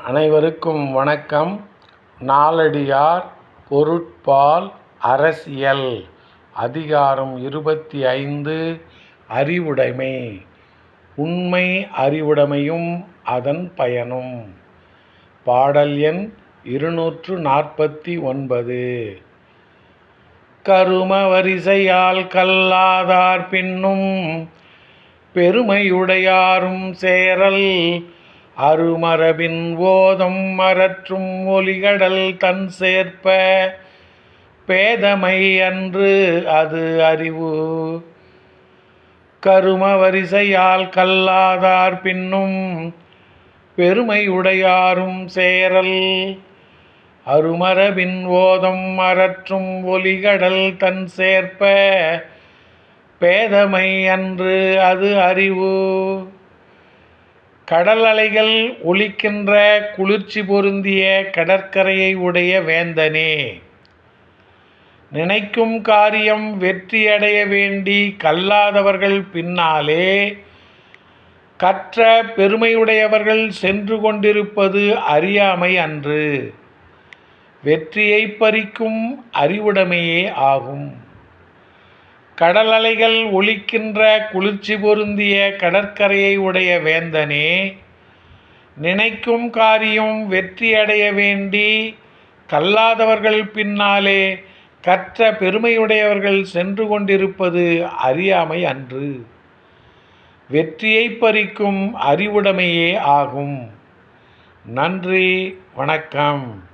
அனைவருக்கும் வணக்கம். நாலடியார் பொருட்பால் அரசியல் அதிகாரம் 25 அறிவுடைமை. உண்மை அறிவுடைமையும் அதன் பயனும். பாடல் எண் 249. கரும வரிசையால் கல்லாதார் பின்னும் பெருமையுடையாரும் சேரல் அருமரபின் ஓதம் மரற்றும் ஒலிகடல் தன் சேர்ப்ப பேதமை அன்று அது அறிவு. கரும வரிசையால் கல்லாதார் பின்னும் பெருமையுடையாரும் சேரல் அருமரபின் ஓதம் மரற்றும் ஒலிகடல் தன் சேர்ப்ப பேதமை அன்று அது அறிவு. கடல் அலைகள் ஒலிக்கின்ற குளிர்ச்சி பொருந்திய கடற்கரையை உடைய வேந்தனே, நினைக்கும் காரியம் வெற்றியடைய வேண்டி கல்லாதவர்கள் பின்னாலே கற்ற பெருமையுடையவர்கள் சென்று கொண்டிருப்பது அறியாமை அன்று. வெற்றியை பறிக்கும் அறிவுடைமையே ஆகும். கடல் அலைகள் ஒலிக்கின்ற குளிர்ச்சி பொருந்திய கடற்கரையை உடைய வேந்தனே, நினைக்கும் காரியம் வெற்றியடைய வேண்டி கல்லாதவர்கள் பின்னாலே கற்ற பெருமையுடையவர்கள் சென்று கொண்டிருப்பது அறியாமை அன்று. வெற்றியை பறிக்கும் அறிவுடைமையே ஆகும். நன்றி, வணக்கம்.